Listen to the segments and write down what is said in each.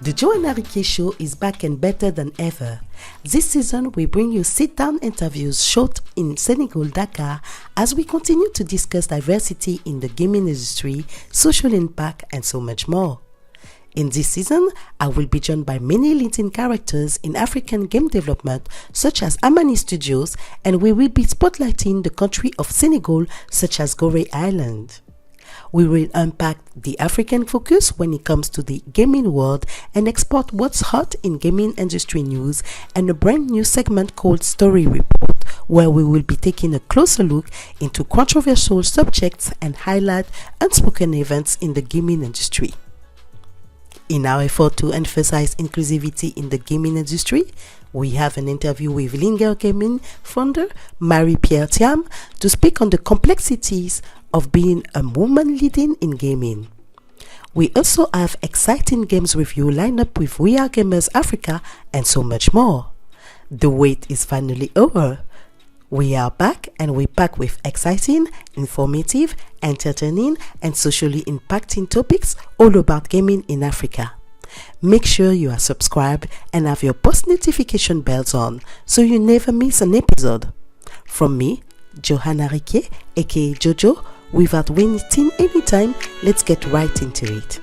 The Johana Riquier Show is back and better than ever. This season, we bring you sit-down interviews shot in Senegal, Dakar, as we continue to discuss diversity in the gaming industry, social impact, and so much more. In this season, I will be joined by many leading characters in African game development, such as Amani Studios, and we will be spotlighting the country of Senegal, such as Goree Island. We will unpack the African focus when it comes to the gaming world and export what's hot in gaming industry news and a brand new segment called Story Report, where we will be taking a closer look into controversial subjects and highlight unspoken events in the gaming industry. In our effort to emphasize inclusivity in the gaming industry, we have an interview with Jingle Gaming founder Marie-Pierre Thiam to speak on the complexities of being a woman leading in gaming. We also have exciting games review lined up with We Are Gamers-AFRIKA and so much more. The wait is finally over. We are back and we pack with exciting, informative, entertaining and socially impacting topics all about gaming in Africa. Make sure you are subscribed and have your post notification bells on so you never miss an episode. From me, Johana Riquier, aka Jojo, without wasting any time, let's get right into it.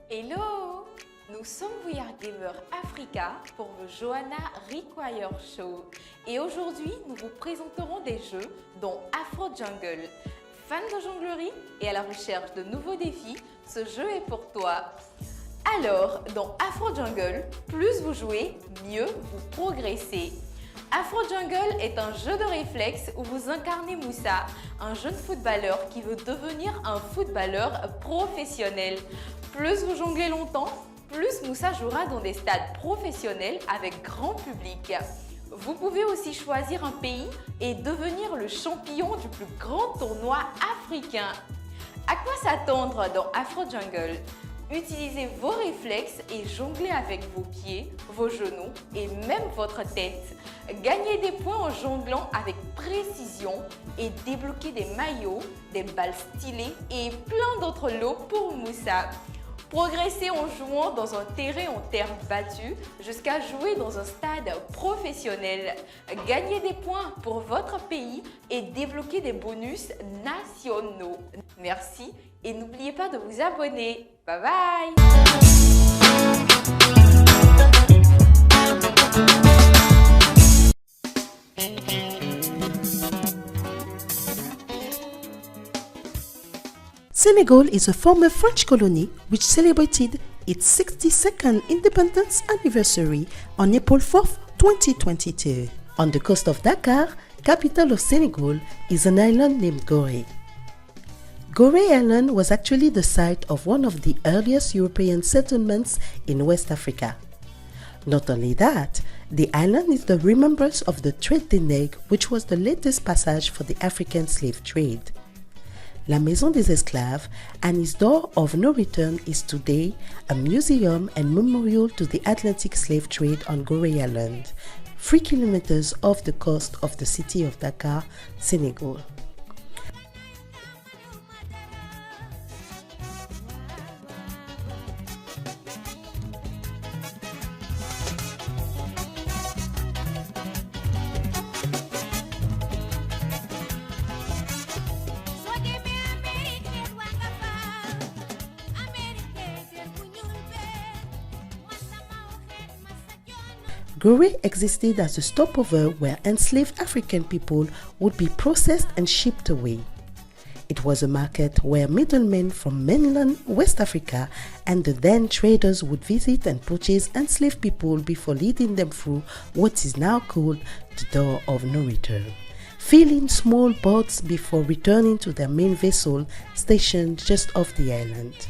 Hello, nous sommes We Are Gamers-AFRIKA pour le Johana Riquier Show et aujourd'hui nous vous présenterons des jeux dont Afro Jungle. Fan de jonglerie et à la recherche de nouveaux défis, ce jeu est pour toi. Alors, dans Afro Jungle, plus vous jouez, mieux vous progressez. Afro Jungle est un jeu de réflexe où vous incarnez Moussa, un jeune footballeur qui veut devenir un footballeur professionnel. Plus vous jonglez longtemps, plus Moussa jouera dans des stades professionnels avec grand public. Vous pouvez aussi choisir un pays et devenir le champion du plus grand tournoi africain. À quoi s'attendre dans Afro Jungle? Utilisez vos réflexes et jonglez avec vos pieds, vos genoux et même votre tête. Gagnez des points en jonglant avec précision et débloquez des maillots, des balles stylées et plein d'autres lots pour Moussa. Progressez en jouant dans un terrain en terre battue jusqu'à jouer dans un stade professionnel. Gagnez des points pour votre pays et débloquez des bonus nationaux. Merci et n'oubliez pas de vous abonner. Bye bye! Senegal is a former French colony which celebrated its 62nd independence anniversary on April 4, 2022. On the coast of Dakar, capital of Senegal, is an island named Goree. Goree Island was actually the site of one of the earliest European settlements in West Africa. Not only that, the island is the remembrance of the Traite des Nègres, which was the latest passage for the African slave trade. La Maison des Esclaves and its door of no return is today a museum and memorial to the Atlantic slave trade on Goree Island, 3 kilometers off the coast of the city of Dakar, Senegal. Goree existed as a stopover where enslaved African people would be processed and shipped away. It was a market where middlemen from mainland West Africa and the then traders would visit and purchase enslaved people before leading them through what is now called the door of no return, filling small boats before returning to their main vessel stationed just off the island.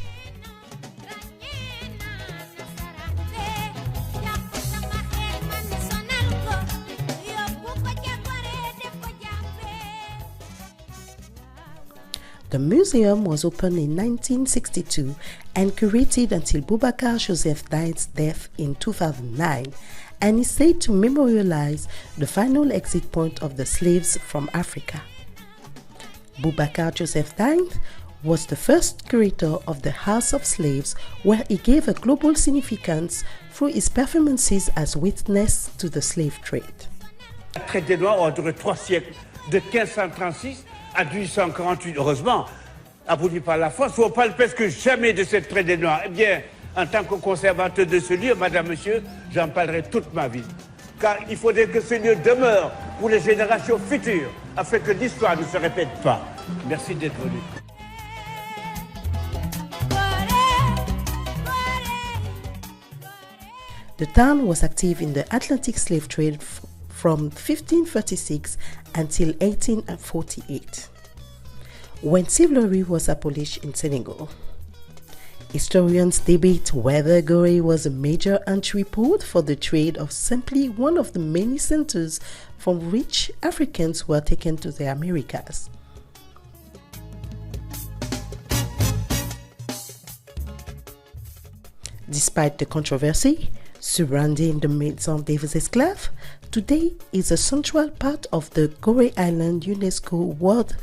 The museum was opened in 1962 and curated until Boubacar Joseph Dine's death in 2009, and is said to memorialize the final exit point of the slaves from Africa. Boubacar Joseph Dine was the first curator of the House of Slaves, where he gave a global significance through his performances as witness to the slave trade. Le traite des Noirs a duré 3 siècles, de 1536 à 1848, heureusement, aboli par la France. On parle presque jamais de cette traite des Noirs. Eh bien, en tant que conservateur de ce lieu, madame, monsieur, j'en parlerai toute ma vie. Car il faudrait que ce lieu demeure pour les générations futures, afin que l'histoire ne se répète pas. Merci d'être venu. The town was active in the Atlantic slave trade from 1536 until 1848, when slavery was abolished in Senegal. Historians debate whether Goree was a major entry port for the trade or simply one of the many centers from which Africans were taken to the Americas. Despite the controversy surrounding the Maison des Esclaves, today is a central part of the Goree Island UNESCO World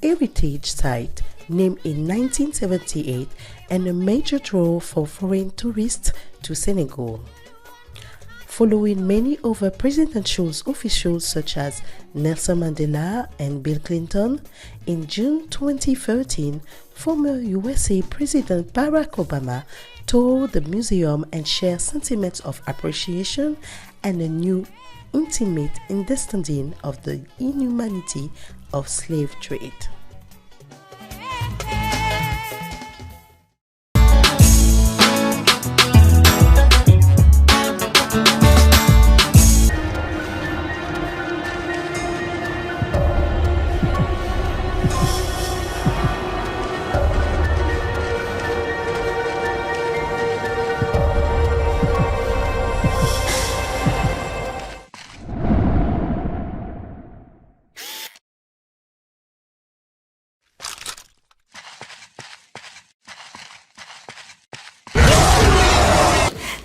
Heritage Site, named in 1978, and a major draw for foreign tourists to Senegal. Following many other presidential officials such as Nelson Mandela and Bill Clinton, in June 2013, former USA President Barack Obama toured the museum and shared sentiments of appreciation and a new intimate understanding of the inhumanity of slave trade.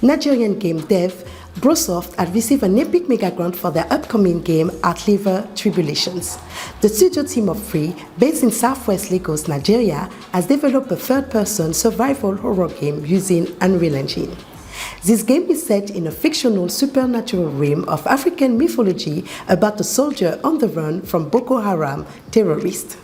Nigerian game dev Gbrossoft had received an epic mega grant for their upcoming game Outliver Tribulations. The studio team of 3, based in southwest Lagos, Nigeria, has developed a third-person survival horror game using Unreal Engine. This game is set in a fictional supernatural realm of African mythology about a soldier on the run from Boko Haram terrorists.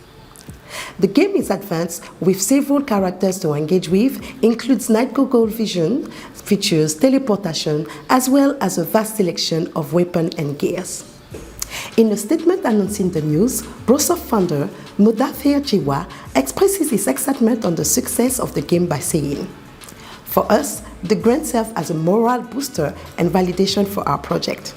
The game is advanced with several characters to engage with, includes night goggle vision, features teleportation, as well as a vast selection of weapons and gears. In a statement announcing the news, Gbrossoft founder Modafer Jiwa expresses his excitement on the success of the game by saying, "For us, the grant serves as a morale booster and validation for our project.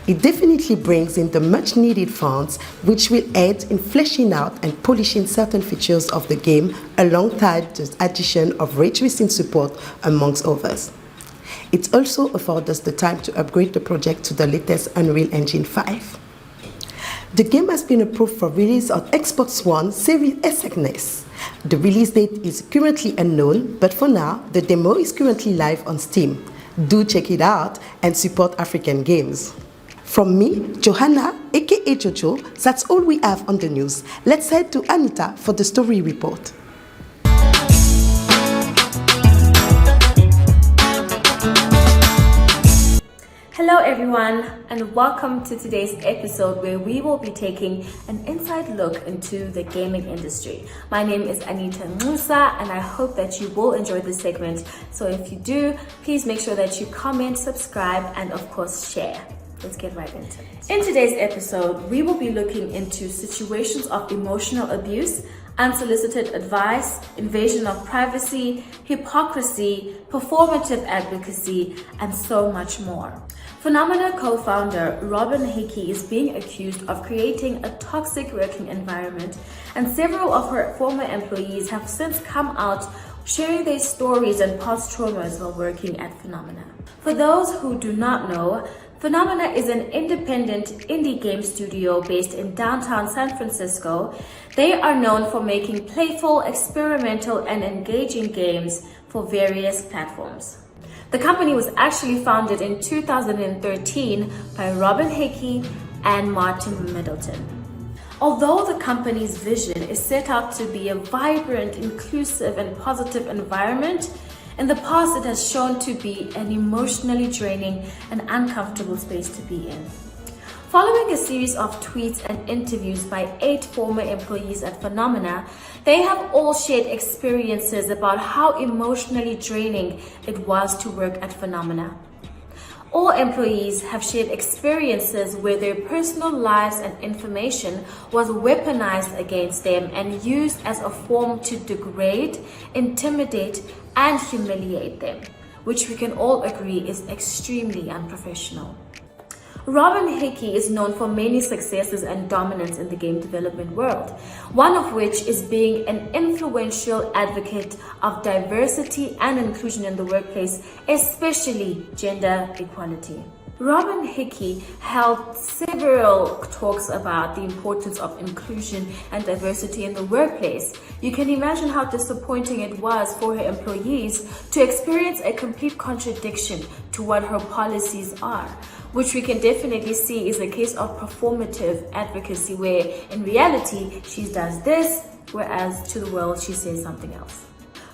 It definitely brings in the much needed funds, which will aid in fleshing out and polishing certain features of the game alongside the addition of ray tracing support, amongst others. It also affords us the time to upgrade the project to the latest Unreal Engine 5. The game has been approved for release on Xbox One Series X. The release date is currently unknown, but for now, the demo is currently live on Steam. Do check it out and support African games." From me, Johana, aka Jojo, that's all we have on the news. Let's head to Anita for the story report. Hello everyone, and welcome to today's episode where we will be taking an inside look into the gaming industry. My name is Anita Musa, and I hope that you will enjoy this segment. So if you do, please make sure that you comment, subscribe, and of course share. Let's get right into it. In today's episode, we will be looking into situations of emotional abuse, unsolicited advice, invasion of privacy, hypocrisy, performative advocacy, and so much more. Phenomena co-founder Robin Hickey is being accused of creating a toxic working environment, and several of her former employees have since come out sharing their stories and past traumas while working at Phenomena. For those who do not know, Phenomena is an independent indie game studio based in downtown San Francisco. They are known for making playful, experimental, and engaging games for various platforms. The company was actually founded in 2013 by Robin Hickey and Martin Middleton. Although the company's vision is set out to be a vibrant, inclusive, and positive environment, in the past it has shown to be an emotionally draining and uncomfortable space to be in. Following a series of tweets and interviews by 8 former employees at Phenomena, they have all shared experiences about how emotionally draining it was to work at Phenomena. All employees have shared experiences where their personal lives and information was weaponized against them and used as a form to degrade, intimidate, and humiliate them, which we can all agree is extremely unprofessional. Robin Hickey is known for many successes and dominance in the game development world, one of which is being an influential advocate of diversity and inclusion in the workplace, especially gender equality. Robin Hickey held several talks about the importance of inclusion and diversity in the workplace. You can imagine how disappointing it was for her employees to experience a complete contradiction to what her policies are, which we can definitely see is a case of performative advocacy where in reality she does this, whereas to the world she says something else.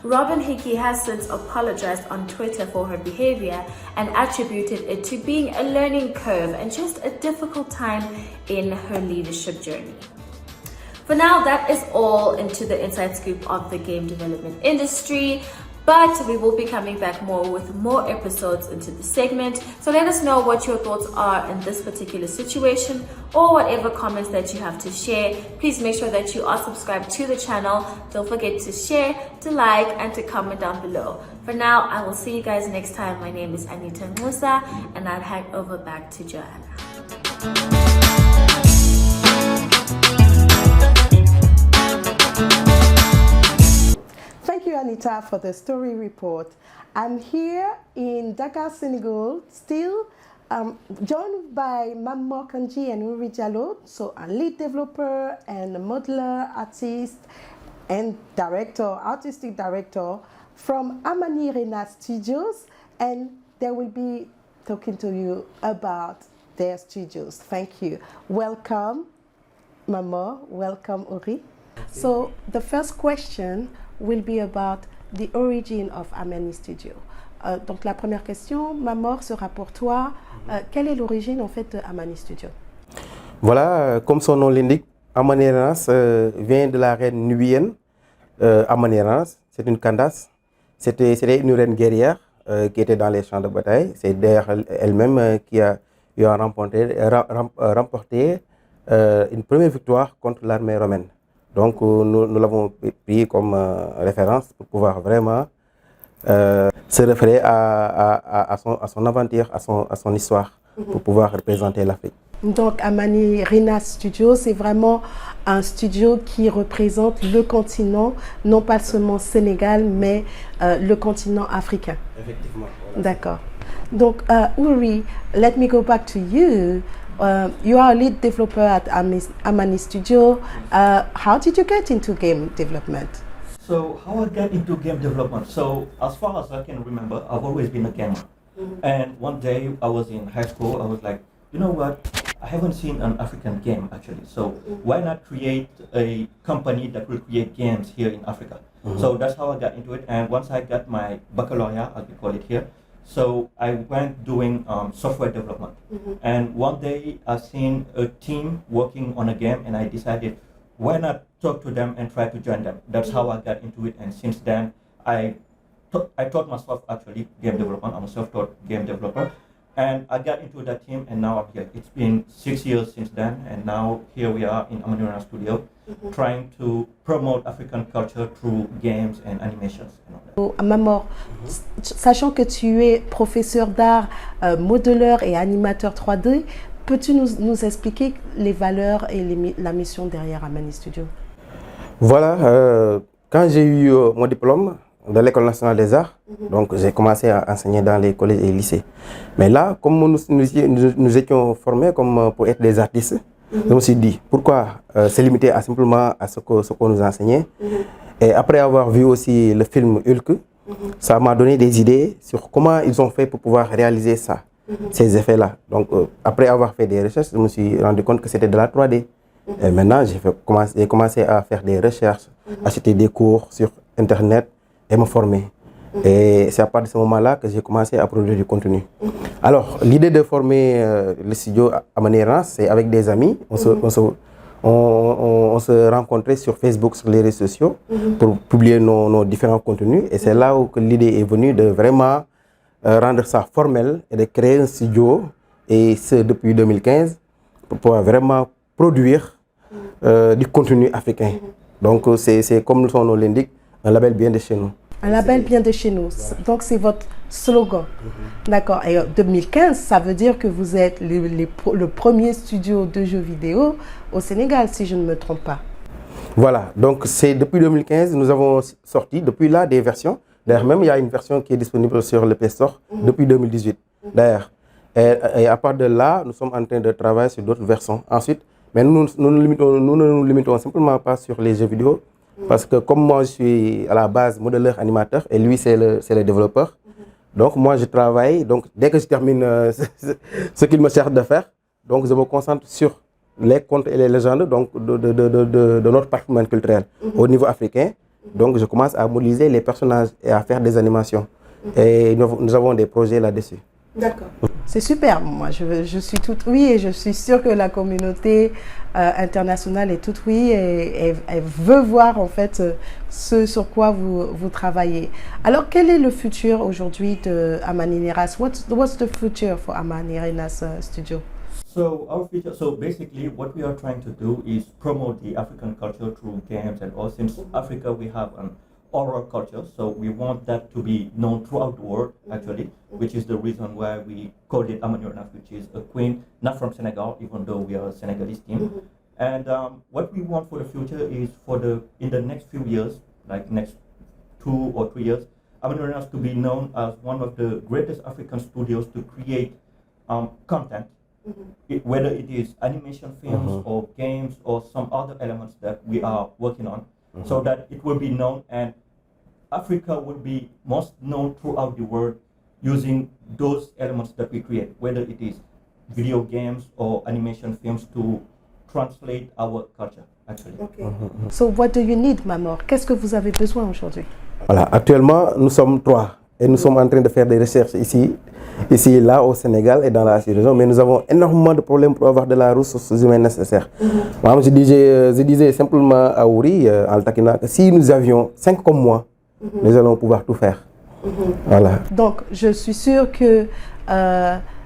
Robin Hickey has since apologized on Twitter for her behavior and attributed it to being a learning curve and just a difficult time in her leadership journey. For now, that is all into the inside scoop of the game development industry. But we will be coming back more with more episodes into the segment. So let us know what your thoughts are in this particular situation or whatever comments that you have to share. Please make sure that you are subscribed to the channel. Don't forget to share, to like, and to comment down below. For now, I will see you guys next time. My name is Anita Musa, and I'll hand over back to Johana. Thank you, Anita, for the story report. I'm here in Dakar, Senegal, still joined by Mammo Kanji and Uri Diallo, so a lead developer and a modeler, artist, and director, artistic director from Amani Rena Studios, and they will be talking to you about their studios. Thank you. Welcome, Mammo. Welcome, Uri. So the first question will be about the origin of Amani Studio. Donc la première question, Mamor, sera pour toi. Quelle est l'origine en fait de Amani Studio? Voilà, comme son nom l'indique, Amani Renas vient de la reine nubienne. Amani Renas, c'est une Candace. C'était une reine guerrière qui était dans les champs de bataille. C'est d'ailleurs elle-même qui a remporté une première victoire contre l'armée romaine. Donc nous l'avons pris comme référence pour pouvoir vraiment se référer à son aventure, à son histoire, pour pouvoir représenter l'Afrique. Donc Amani Rena Studio, c'est vraiment un studio qui représente le continent, non pas seulement Sénégal, mais le continent africain. Effectivement. Voilà. D'accord. Donc Uri, let me go back to you. You are a lead developer at Amani Studio. How did you get into game development? So how I got into game development? So as far as I can remember, I've always been a gamer. And one day I was in high school, I was like, you know what? I haven't seen an African game actually. So why not create a company that will create games here in Africa? So that's how I got into it. And once I got my baccalaureate, as we call it here, so I went doing software development. And one day I seen a team working on a game and I decided, why not talk to them and try to join them? That's how I got into it. And since then, I taught myself actually game development. I'm a self-taught game developer. And I got into that team and now I'm here. It's been 6 years since then. And now here we are in Amani Rena Studio, trying to promote African culture through games and animations and all that. Mamor, sachant que tu es professeur d'art, modeleur et animateur 3D, peux-tu nous expliquer les valeurs et la mission derrière Amani Studio? Voilà, quand j'ai eu mon diplôme, de l'École nationale des arts. Donc, j'ai commencé à enseigner dans les collèges et lycées. Mais là, comme nous étions formés comme pour être des artistes, je me suis dit, pourquoi se limiter à simplement à ce qu'on nous enseignait. Et après avoir vu aussi le film Hulk, ça m'a donné des idées sur comment ils ont fait pour pouvoir réaliser ça, ces effets-là. Donc, après avoir fait des recherches, je me suis rendu compte que c'était de la 3D. Et maintenant, j'ai commencé à faire des recherches, acheter des cours sur Internet et me former. Et c'est à partir de ce moment-là que j'ai commencé à produire du contenu. Alors, l'idée de former le studio Amanérance, c'est avec des amis. On se rencontrait sur Facebook, sur les réseaux sociaux, pour publier nos différents contenus. Et c'est là où l'idée est venue de vraiment rendre ça formel et de créer un studio, et ce depuis 2015, pour pouvoir vraiment produire du contenu africain. Donc c'est comme son nom l'indique, un label bien de chez nous. Un label bien de chez nous. Donc c'est votre slogan. D'accord. Et 2015, ça veut dire que vous êtes le premier studio de jeux vidéo au Sénégal, si je ne me trompe pas. Voilà. Donc c'est depuis 2015, nous avons sorti depuis là des versions. D'ailleurs, même il y a une version qui est disponible sur le Play Store depuis 2018. D'ailleurs. Et à part de là, nous sommes en train de travailler sur d'autres versions. Ensuite, mais nous ne nous limitons simplement pas sur les jeux vidéo. Parce que comme moi, je suis à la base modéleur animateur et lui, c'est le développeur. Donc moi, je travaille. Donc dès que je termine ce qu'il me cherche de faire, donc je me concentre sur les contes et les légendes donc, de notre patrimoine culturel au niveau africain. Donc je commence à modéliser les personnages et à faire des animations. Et nous avons des projets là-dessus. D'accord. C'est super. Moi, je suis toute oui et je suis sûre que la communauté internationale est toute oui et elle veut voir en fait ce sur quoi vous travaillez. Alors, quel est le futur aujourd'hui de Amanérance? What's the future for Amanérance Studio? So our future, so basically what we are trying to do is promote the African culture through games, and all. Since Africa we have an oral culture, so we want that to be known throughout the world actually, which is the reason why we called it Amanérance, which is a queen, not from Senegal, even though we are a Senegalese team. And what we want for the future is in the next few years, like next 2 or 3 years, Amanérance to be known as one of the greatest African studios to create content, whether it is animation films or games or some other elements that we are working on, so that it will be known and Africa will be most known throughout the world using those elements that we create, whether it is video games or animation films to translate our culture, actually. Okay. So what do you need, Mamor? Qu'est-ce que vous avez besoin aujourd'hui? Voilà, actuellement, nous sommes 3 et nous sommes en train de faire des recherches ici et là au Sénégal et dans la région, mais nous avons énormément de problèmes pour avoir de la ressource humaine nécessaire. Moi, je disais simplement à Ouri, en Takina, que si nous avions 5 comme moi, nous allons pouvoir tout faire. Voilà. Donc, je suis sûre que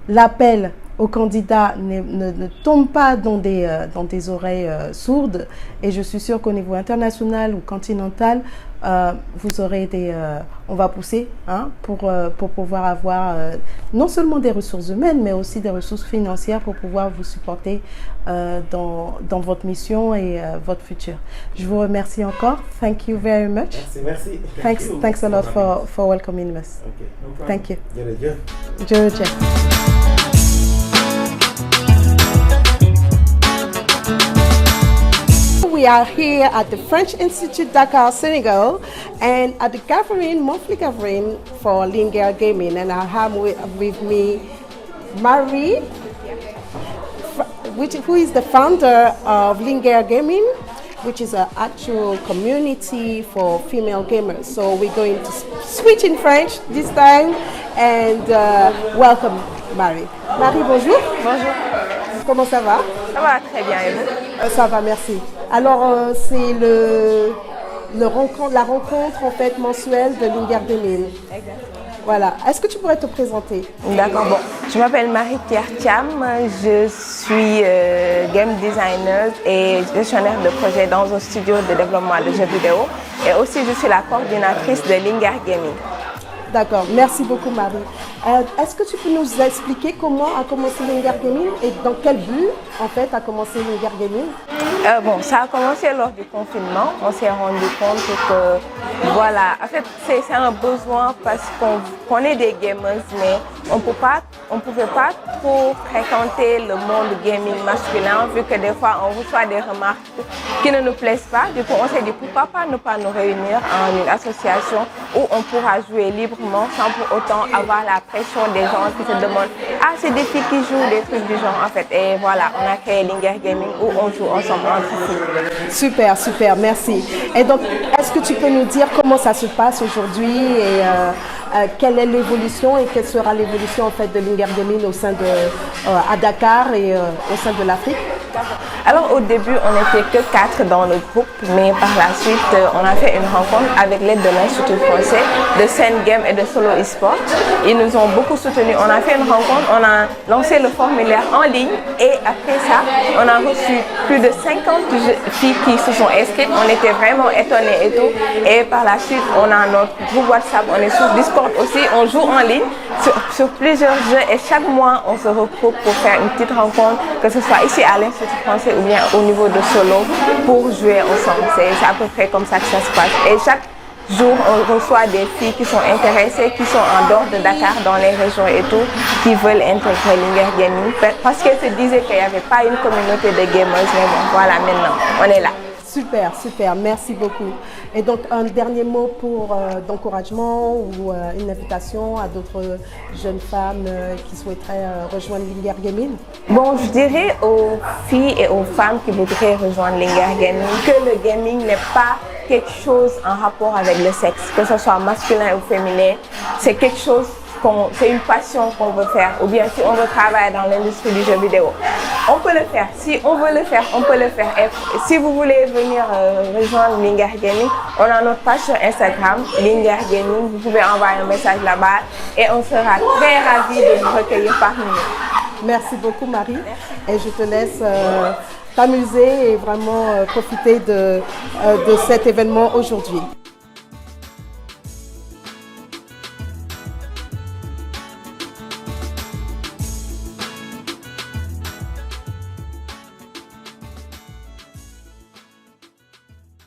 l'appel aux candidats ne tombe pas dans des oreilles sourdes, et je suis sûre qu'au niveau international ou continental, vous aurez on va pousser pour pouvoir avoir non seulement des ressources humaines, mais aussi des ressources financières pour pouvoir vous supporter dans votre mission et votre futur. Je vous remercie encore. Thank you very much. Merci. Thanks a lot for welcoming us. Okay. No Thank you. Jojo. We are here at the French Institute, Dakar, Senegal, and at the monthly gathering for Linger Gaming. And I have with me Marie, who is the founder of Linger Gaming, which is an actual community for female gamers. So we're going to switch in French this time, and welcome, Marie. Marie, bonjour. Bonjour. Comment ça va? Ça va très bien, et vous? Ça va, merci. Alors, c'est la rencontre en fait mensuelle de Linger Gaming. Voilà. Est-ce que tu pourrais te présenter? D'accord, bon. Je m'appelle Marie-Pierre Thiam, je suis game designer et gestionnaire de projet dans un studio de développement de jeux vidéo, et aussi je suis la coordinatrice de Linger Gaming. D'accord, merci beaucoup Marie. Est-ce que tu peux nous expliquer comment a commencé l'Inger Gaming et dans quel but en fait a commencé l'Inger Gaming? Bon, ça a commencé lors du confinement. On s'est rendu compte que, voilà, en fait, c'est un besoin parce qu'on est des gamers, mais on ne pouvait pas trop fréquenter le monde gaming masculin, vu que des fois, on reçoit des remarques qui ne nous plaisent pas. Du coup, on s'est dit, pourquoi pas ne pas nous réunir en une association où on pourra jouer librement sans pour autant avoir la pression des gens qui se demandent « Ah, c'est des filles qui jouent, des trucs du genre, en fait. » Et voilà, on a créé l'Inger Gaming où on joue ensemble entre filles. Super, super, merci. Et donc, est-ce que tu peux nous dire comment ça se passe aujourd'hui et quelle est l'évolution et quelle sera l'évolution en fait de l'Inger Gaming au sein de à Dakar et au sein de l'Afrique? Alors au début, on n'était que 4 dans le groupe, mais par la suite, on a fait une rencontre avec l'aide de l'Institut français de Senegal et de Solo eSport. Ils nous ont beaucoup soutenus. On a fait une rencontre, on a lancé le formulaire en ligne et après ça, on a reçu plus de 50 filles qui se sont inscrites. On était vraiment étonnés et tout. Et par la suite, on a notre groupe WhatsApp, on est sur Discord aussi, on joue en ligne sur plusieurs jeux et chaque mois, on se regroupe pour faire une petite rencontre, que ce soit ici à l'Institut français ou bien au niveau de Solo pour jouer ensemble. C'est à peu près comme ça que ça se passe. Et chaque jour, on reçoit des filles qui sont intéressées, qui sont en dehors de Dakar, dans les régions et tout, qui veulent intégrer l'Inger Gaming parce qu'elles se disaient qu'il n'y avait pas une communauté de gamers. Mais bon, voilà, maintenant, on est là. Super, super, merci beaucoup. Et donc un dernier mot pour d'encouragement ou une invitation à d'autres jeunes femmes qui souhaiteraient rejoindre l'Inger Gaming? Bon, je dirais aux filles et aux femmes qui voudraient rejoindre l'Inger Gaming que le gaming n'est pas quelque chose en rapport avec le sexe, que ce soit masculin ou féminin, c'est quelque chose c'est une passion qu'on veut faire, ou bien si on veut travailler dans l'industrie du jeu vidéo, on peut le faire. Si on veut le faire, on peut le faire. Et si vous voulez venir rejoindre l'Inger Gaming, on a notre page sur Instagram, l'Inger Gaming. Vous pouvez envoyer un message là-bas et on sera très ravis de vous recueillir parmi nous. Merci beaucoup Marie. Et je te laisse t'amuser et vraiment profiter de cet événement aujourd'hui.